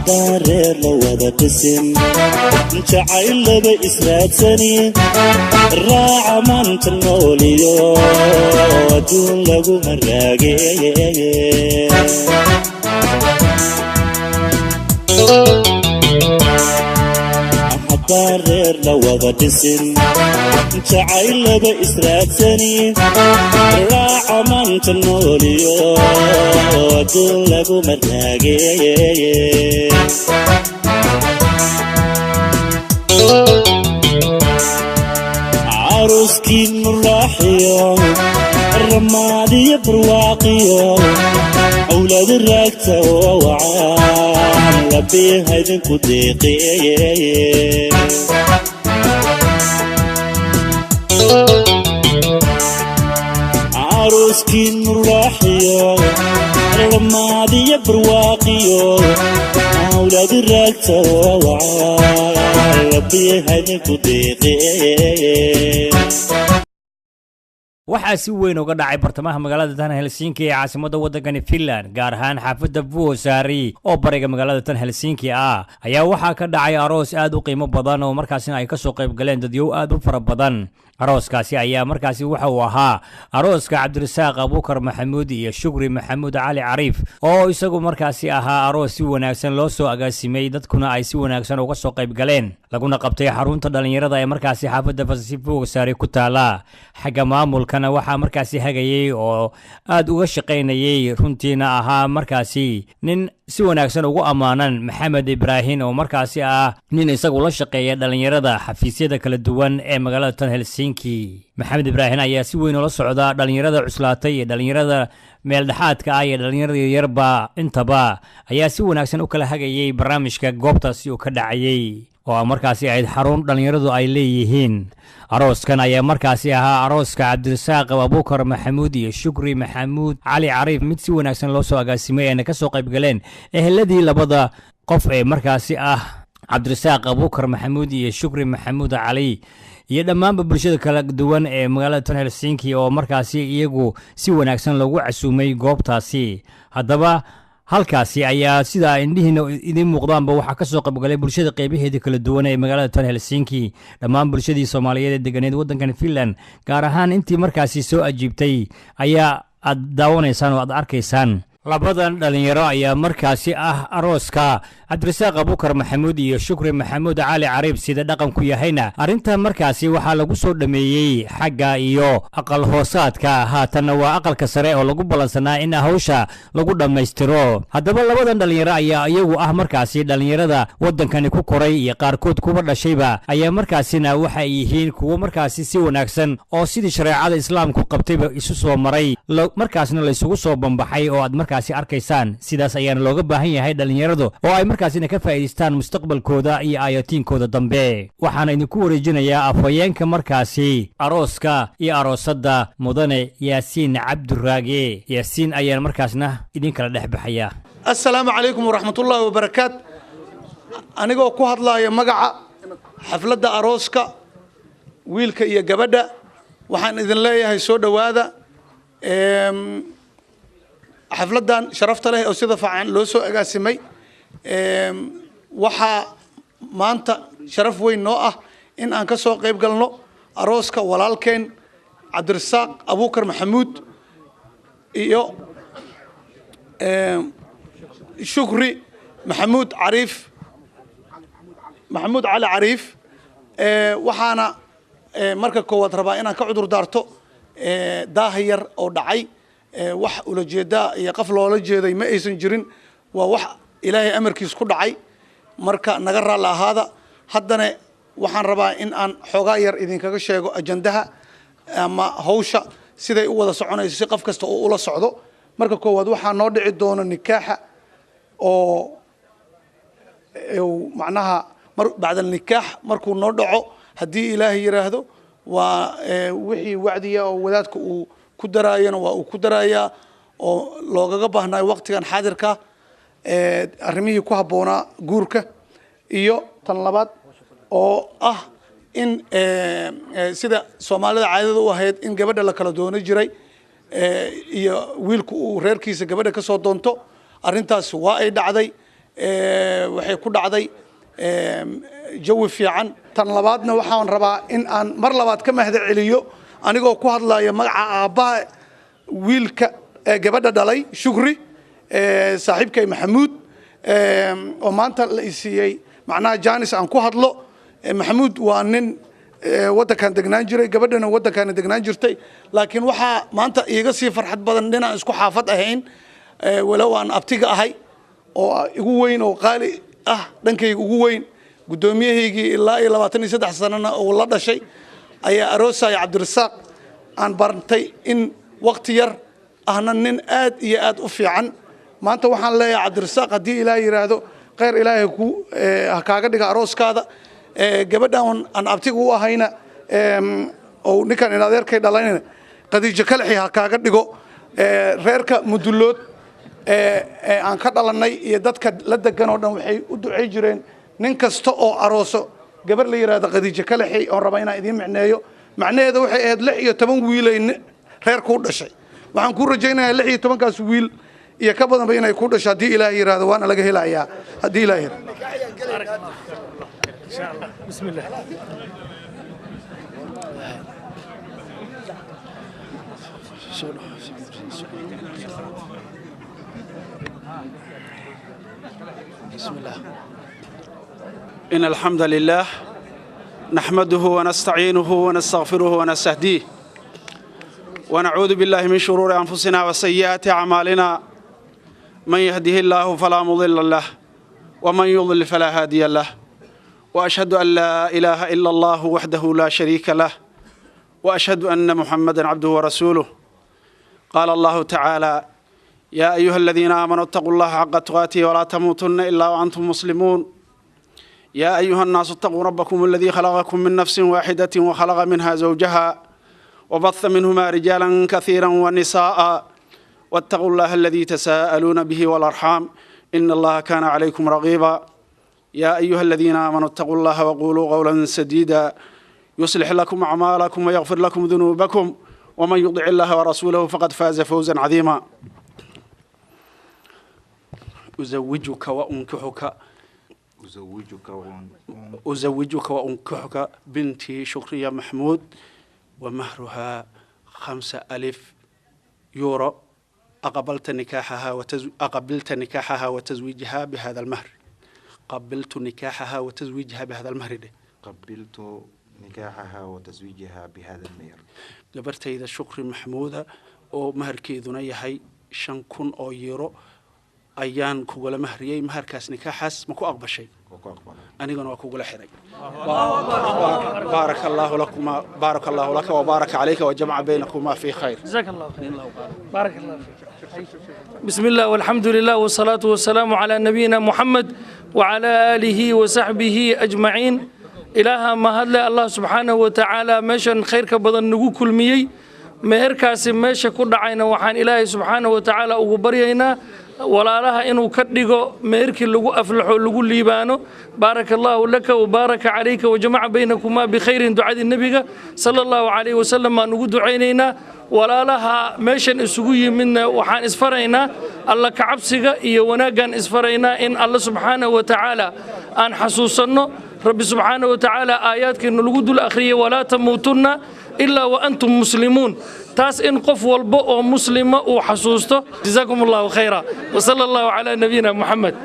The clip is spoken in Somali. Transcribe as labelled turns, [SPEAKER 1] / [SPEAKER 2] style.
[SPEAKER 1] دارير لو هذا قسم جعل بإسراتني راعى من تنوليو ودون لقو مراقي دارير لو هذا قسم جعل بإسراتني راعى من تنوليو ودون لقو مراقي عروسكي مراحيو الرمادي برواقيو أولاد الراكتة ووعان ربي هيدن كديقي عروسكي مراحيو الرمادي برواقيو أولاد الراكتة ووعان ربي هيدن كديقي
[SPEAKER 2] waxaa si weyn uga dhacay bartamaha magaalada tan Helsinki ee caasimadda waddanka Finland gaar ahaan xaafadda Vuosaari oo bariga magaalada tan Helsinki ayaa waxaa ka dhacay aroos aad u qiimo badan oo markaasina ay ka soo qayb galeen dadyo aad u fara badan arooskaasi ayaa markaasi waxa uu ahaa arooska Cabdirasaaq Abuukar Maxamuud iyo Shukri Maxamuud Cali Cariif oo isagu markaasi ahaa aroos si wanaagsan loo soo agaasimay dadkuna ay si wanaagsan uga soo qayb galeen laguna qabtay xarunta dhalinyarada ee markaasi xaafadda Vuosaari ku taala xagga maamulkana waxaa markaasi hagayay oo aad uga shaqaynayay runtiina ahaa markaasi nin si wanaagsan ugu amaanan Maxamed Ibraahin oo markaasi nin isagu la shaqeeya dhalinyarada xafiisyada kala duwan ee magaalada tan Helsinki Maxamed Ibraahin ayaa si weyn ula socda dhalinyarada cuslaatay iyo dhalinyarada meel dhaxaadka iyo dhalinyarada yarba intaba ayaa si wanaagsan u kala hagayay barnaamijka goobtaasi oo ka dhacayay oo markaasi ay xarun dhalinyaradu ay leeyihiin arooskan ayaa markaasi ahaa arooska Cabdirasaaq Abuukar Maxamuud iyo Shukri Maxamuud Cali Cariif mid si wanaagsan loo soo agaasimay ee ka soo qayb galeen eheladii labada qof ee markaasi Cabdirasaaq Abuukar Maxamuud iyo Shukri Maxamuud Cali iyo dhammaanba bulshada kala duwan ee magaalada tan Helsinki oo markaasi iyagu si wanaagsan loogu casuumay goobtaasi haddaba halkaasi ayaa sida indhihiina idin muuqdaanba waxa ka soo qayb galay bulshada qaybaheeda kala duwan ee magaalada tan Helsinki dhammaan bulshadii Soomaaliyeed ee deganeed waddankan Finland gaar ahaan intii markaasi soo ajiibtay ayaa aad daawanaysaan oo aad arkaysaan labadan dhalinyaro ayaa markaasi arooska Cabdirasaaq Abuukar Maxamuud iyo Shukri Maxamuud Cali Cariif sida dhaqan ku yahayna arinta markaasi waxa lagu soo dhameeyay xagga iyo aqal hoosaadka haatan waa aqalka sare oo lagu balansanaa in hawsha lagu dhameystiro haddaba labadan dhalinyaro ayaa iyagu markaasi dhalinyarada waddankani ku koray iyo qaarkood kuba dhashayba ayaa markaasina waxa ay yihiin kuwa markaasi si wanaagsan oo sidii shariicada islaamku qabtayba isu soo maray markaasna la isugu soo bambaxay oo aad markaasi arkaysaan sidaas ayaana looga baahan yahay dhalinyaradu oo ay markaasina ka faa'iideystaan mustaqbalkooda iyo aayatiinkooda dambe waxaana idinku wareejinayaa afhayeenka markaasi arooska iyo aroosadda mudane Yaasiin Cabdiraage Yaasiin ayaan markaasna idin kala dhexbaxaya
[SPEAKER 3] assalaamu calaykum waraxmatullaahi wabarakaatu anigoo ku hadlaaya magaca xafladda arooska wiilka iyo gabadha waxaan idin leeyahay soo dhawaada xafladan sharafta leh oo sida fiican loo soo agaasimay waxa maanta sharaf weyn noo in aan ka soo qayb galno arooska walaalkeen Cabdirasaaq Abuukar Maxamuud iyo Shukri Maxamuud Cariif Maxamuud Cali Cariif waxaana marka koowaad rabaa inaan ka cudur daarto daahiyar oo dhacay wax ula jeeda iyo qaf loola jeeday ma aysan jirin waa wax ilaahay amarkiis ku dhacay marka naga raala ahaada haddana waxaan rabaa in aan xogaa yar idinkaga sheego ajandaha ama hawsha siday u wada soconayso si qof kasta oo ula socdo marka koowaad waxaa noo dhici doona nikaaxa oo macnaha bacda nikaax markuu noo dhaco haddii ilaahay yiraahdo waa wixii wacdiya oo wadaadku uu ku daraayana waa uu ku daraayaa oo loogaga baahnayo waqtigan xaadirka arrimihii ku habboonaa guurka iyo tan labaad oo ah in sida Soomaalida caadada u ahayd in gabadha la kala doono jiray iyo wiilku uu reerkiisa gabadha ka soo doonto arintaas waa ay dhacday waxay ku dhacday jawi fiican tan labaadna waxaan rabaa in aan mar labaad ka mahad celiyo anigoo ku hadlaya magaca aabaha wiilka gabadha dhalay Shukri saaxiibkay Maxamuud oo maanta la isiiyay macnaha Jaanis aan ku hadlo Maxamuud waa nin wadankan degnaan jiray gabadhana wadankan degnaan jirtay laakiin waxa maanta iiga sii farxad badan inaan isku xaafad ahayn walaw aan abtiga ahay oo igu weyn oo qaali ah dhankayga ugu weyn gudoomiyahaygi ilaa 23 sanana oo la dhashay ayaa aroosay Cabdirasaaq aan bartay in waqti yar ahna nin aad iyo aad u fiican maanta waxaan leeyahay Cabdirasaaq hadii Ilaahay yiraahdo khayr Ilaahay ku kaaga dhiga arooskaada gabadhan aan abtiga u ahayna oo ninkan in adeerkay dhalayna Khadiija Kalxi ha kaaga dhigo reerka Mudulood aan ka dhalanay iyo dadka la degan oo dhan waxay u ducay jireen nin kasta oo arooso gabar la yiraahdo Khadiija Kalxi oo raba inaan idin macneeyo macnaheedu waxay ahayd 16 wiil ay reerku u dhashay waxaan ku rajaynayaa 16 kaas wiil iyo ka badan inay ku dhashay hadii Ilaahay yiraahdo waana laga helayaa hadii Ilaahay
[SPEAKER 4] insha Allah bismillah
[SPEAKER 5] بسم الله إن الحمد لله نحمده ونستعينه ونستغفره ونستهديه ونعوذ بالله من شرور أنفسنا وسيئات أعمالنا من يهده الله فلا مضل له ومن يضلل فلا هادي له وأشهد أن لا إله إلا الله وحده لا شريك له وأشهد أن محمدا عبده ورسوله قال الله تعالى يا أيها الذين آمنوا اتقوا الله حق تقاته ولا تموتن إلا وأنتم مسلمون يا أيها الناس اتقوا ربكم الذي خلقكم من نفس واحدة وخلق منها زوجها وبث منهما رجالا كثيرا ونساء واتقوا الله الذي تساءلون به والأرحام إن الله كان عليكم رقيبا يا أيها الذين آمنوا اتقوا الله وقولوا قولا سديدا يصلح لكم أعمالكم ويغفر لكم ذنوبكم ومن يطع الله ورسوله فقد فاز فوزا عظيما أزوجك وأنكحك بنتي شكرية محمود ومهرها 5,000 يورو أقبلت نكاحها وتزويجها بهذا المهر قبلت نكاحها وتزويجها بهذا المهر
[SPEAKER 6] قبلت نكاحها وتزويجها بهذا المهر
[SPEAKER 5] قبرت إذا شكري محمودة ومهر كيدنا يهي 5,000 أو يورو أيان كوجل مهرية مهر كاس نكاحس مكو أقبل شيء أنا جن وكوجل حري بارك الله لكما بارك الله لك وبارك عليك وجمع بينكما في خير
[SPEAKER 4] جزاك الله خير بارك الله فيك بسم الله والحمد لله والصلاة والسلام على نبينا محمد وعلى آله وصحبه أجمعين إلها ما هدل الله سبحانه وتعالى مشان خير كبدن نجو كل مية مهركاس ماشى كل عين وحان إلهي سبحانه وتعالى وبرينا ولا لها إنه كدقو مهرك اللجو أفلح اللجو الليبانو بارك الله لك وبارك عليك وجمع بينكما بخير دعاء النبي صلى الله عليه وسلم ما نقول عينينا ولا لها ماشن السجوي منا وحان إسفرينا الله كعبسجا يوناجن إسفرينا إن الله سبحانه وتعالى أن حسوسنا رب سبحانه وتعالى آيات كأن الوجود الأخيرة ولا تموتن إلا وأنتم مسلمون تاس إن قف والبؤ مسلم وحسوسته جزاكم الله خيرا وصلى الله على نبينا محمد